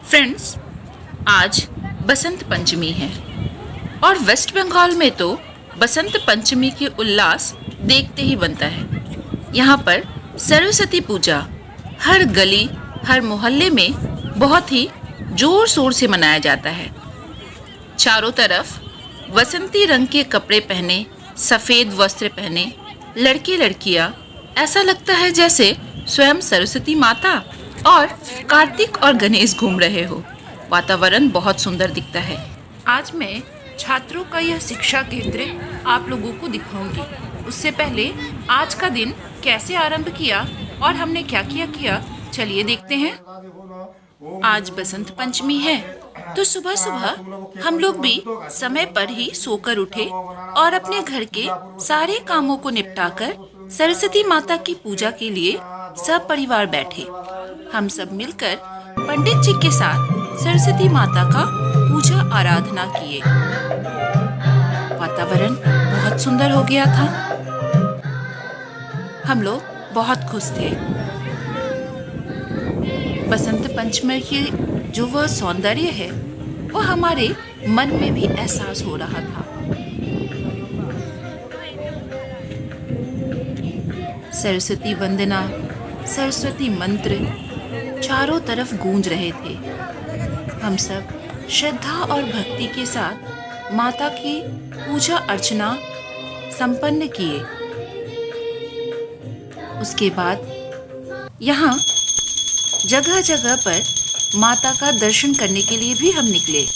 Friends, आज बसंत पंचमी है और वेस्ट बंगाल में तो बसंत पंचमी की उल्लास देखते ही बनता है। यहाँ पर सरस्वती पूजा हर गली हर मोहल्ले में बहुत ही जोर शोर से मनाया जाता है। चारों तरफ बसंती रंग के कपड़े पहने, सफ़ेद वस्त्र पहने लड़के लड़कियाँ, ऐसा लगता है जैसे स्वयं सरस्वती माता और कार्तिक और गणेश घूम रहे हो। वातावरण बहुत सुंदर दिखता है। आज मैं छात्रों का यह शिक्षा केंद्र आप लोगों को दिखाऊंगी। उससे पहले आज का दिन कैसे आरंभ किया और हमने क्या क्या किया, चलिए देखते हैं। आज बसंत पंचमी है तो सुबह सुबह हम लोग भी समय पर ही सोकर उठे और अपने घर के सारे कामों को निपटाकर सरस्वती माता की पूजा के लिए सब परिवार बैठे। हम सब मिलकर पंडित जी के साथ सरस्वती माता का पूजा आराधना किए। वातावरण बहुत सुंदर हो गया था। हम लोग बहुत खुश थे। बसंत पंचमी की जो वह सौंदर्य है वो हमारे मन में भी एहसास हो रहा था। सरस्वती वंदना, सरस्वती मंत्र चारों तरफ गूंज रहे थे। हम सब श्रद्धा और भक्ति के साथ माता की पूजा अर्चना संपन्न किए। उसके बाद यहाँ जगह जगह पर माता का दर्शन करने के लिए भी हम निकले।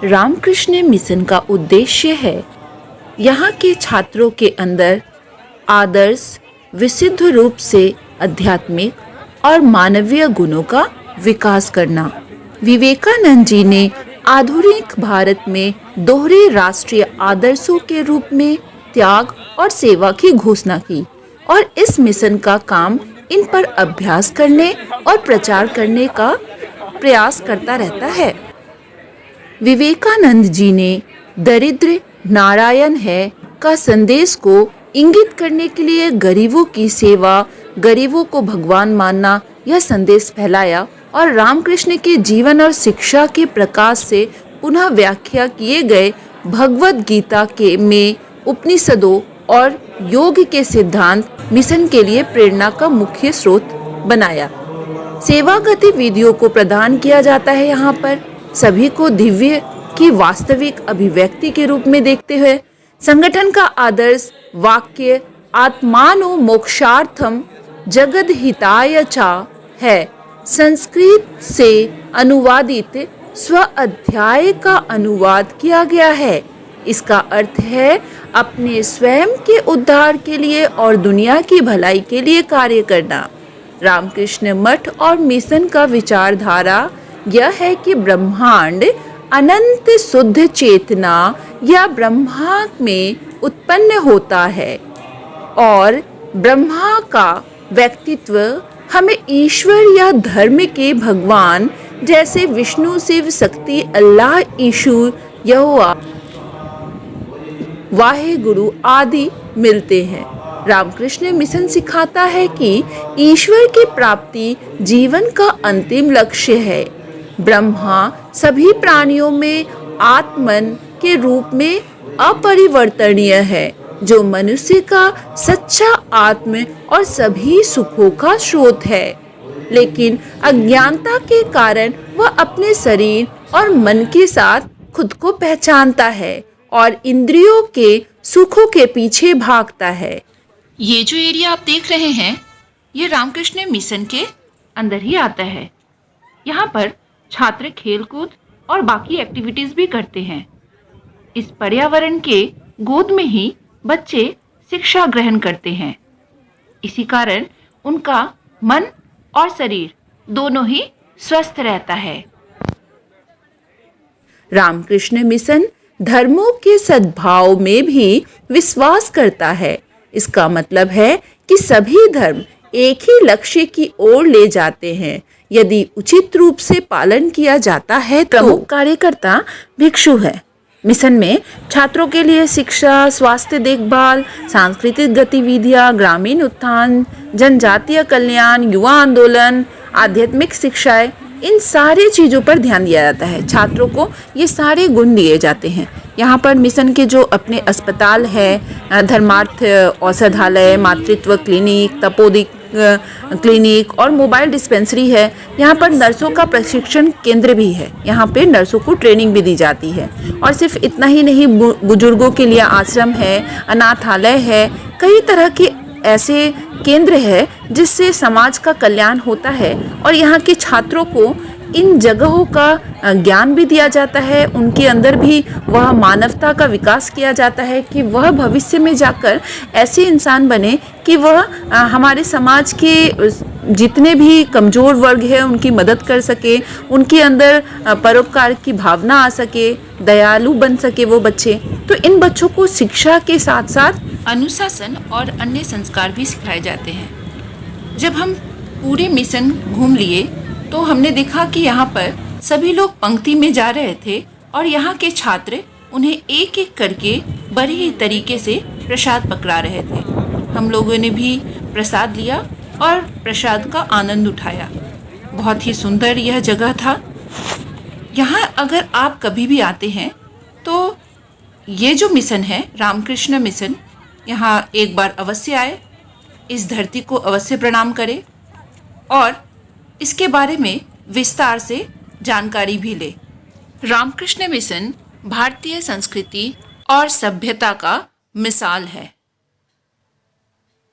रामकृष्ण मिशन का उद्देश्य है यहाँ के छात्रों के अंदर आदर्श विशुद्ध रूप से आध्यात्मिक और मानवीय गुणों का विकास करना। विवेकानंद जी ने आधुनिक भारत में दोहरे राष्ट्रीय आदर्शों के रूप में त्याग और सेवा की घोषणा की और इस मिशन का काम इन पर अभ्यास करने और प्रचार करने का प्रयास करता रहता है। विवेकानंद जी ने दरिद्र नारायण है का संदेश को इंगित करने के लिए गरीबों की सेवा, गरीबों को भगवान मानना यह संदेश फैलाया और रामकृष्ण के जीवन और शिक्षा के प्रकाश से पुनः व्याख्या किए गए भगवद गीता के में उपनिषदों और योग के सिद्धांत मिशन के लिए प्रेरणा का मुख्य स्रोत बनाया। सेवा गतिविधियों को प्रदान किया जाता है। यहाँ पर सभी को दिव्य की वास्तविक अभिव्यक्ति के रूप में देखते हुए संगठन का आदर्श वाक्य आत्मानो मोक्षार्थम जगद हिताय चा है। संस्कृत से अनुवादित स्व अध्याय का अनुवाद किया गया है। इसका अर्थ है अपने स्वयं के उद्धार के लिए और दुनिया की भलाई के लिए कार्य करना। रामकृष्ण मठ और मिशन का विचारधारा यह है कि ब्रह्मांड अनंत शुद्ध चेतना या ब्रह्मा में उत्पन्न होता है और ब्रह्मा का व्यक्तित्व हमें ईश्वर या धर्म के भगवान जैसे विष्णु, शिव, शक्ति, अल्लाह, यीशु, यहोवा, वाहेगुरु आदि मिलते हैं। रामकृष्ण मिशन सिखाता है कि ईश्वर की प्राप्ति जीवन का अंतिम लक्ष्य है। ब्रह्मा सभी प्राणियों में आत्मन के रूप में अपरिवर्तनीय है, जो मनुष्य का सच्चा आत्म और सभी सुखों का स्रोत है। लेकिन अज्ञानता के कारण वह अपने शरीर और मन के साथ खुद को पहचानता है और इंद्रियों के सुखों के पीछे भागता है। ये जो एरिया आप देख रहे हैं, ये रामकृष्ण मिशन के अंदर ही आता है। यहाँ पर छात्र खेलकूद और बाकी एक्टिविटीज भी करते हैं। इस पर्यावरण के गोद में ही बच्चे शिक्षा ग्रहण करते हैं। इसी कारण उनका मन और शरीर दोनों ही स्वस्थ रहता है। रामकृष्ण मिशन धर्मों के सद्भाव में भी विश्वास करता है। इसका मतलब है कि सभी धर्म एक ही लक्ष्य की ओर ले जाते हैं, यदि उचित रूप से पालन किया जाता है। प्रमुख कार्यकर्ता भिक्षु है। मिशन में छात्रों के लिए शिक्षा, स्वास्थ्य देखभाल, सांस्कृतिक गतिविधियां, ग्रामीण उत्थान, जनजातीय कल्याण, युवा आंदोलन, आध्यात्मिक शिक्षाएं, इन सारी चीज़ों पर ध्यान दिया जाता है। छात्रों को ये सारे गुण दिए जाते हैं। यहाँ पर मिशन के जो अपने अस्पताल है, धर्मार्थ औषधालय, मातृत्व क्लिनिक, तपोदिक क्लिनिक और मोबाइल डिस्पेंसरी है। यहाँ पर नर्सों का प्रशिक्षण केंद्र भी है। यहाँ पे नर्सों को ट्रेनिंग भी दी जाती है। और सिर्फ इतना ही नहीं, बुजुर्गों के लिए आश्रम है, अनाथालय है, कई तरह के ऐसे केंद्र है जिससे समाज का कल्याण होता है। और यहाँ के छात्रों को इन जगहों का ज्ञान भी दिया जाता है। उनके अंदर भी वह मानवता का विकास किया जाता है कि वह भविष्य में जाकर ऐसे इंसान बने कि वह हमारे समाज के जितने भी कमज़ोर वर्ग है उनकी मदद कर सके, उनके अंदर परोपकार की भावना आ सके, दयालु बन सके वो बच्चे। तो इन बच्चों को शिक्षा के साथ साथ अनुशासन और अन्य संस्कार भी सिखाए जाते हैं। जब हम पूरे मिशन घूम लिए तो हमने देखा कि यहाँ पर सभी लोग पंक्ति में जा रहे थे और यहाँ के छात्र उन्हें एक एक करके बड़े ही तरीके से प्रसाद पकड़ा रहे थे। हम लोगों ने भी प्रसाद लिया और प्रसाद का आनंद उठाया। बहुत ही सुंदर यह जगह था। यहाँ अगर आप कभी भी आते हैं तो ये जो मिशन है रामकृष्ण मिशन, यहाँ एक बार अवश्य आए, इस धरती को अवश्य प्रणाम करें और इसके बारे में विस्तार से जानकारी भी ले। रामकृष्ण मिशन भारतीय संस्कृति और सभ्यता का मिसाल है।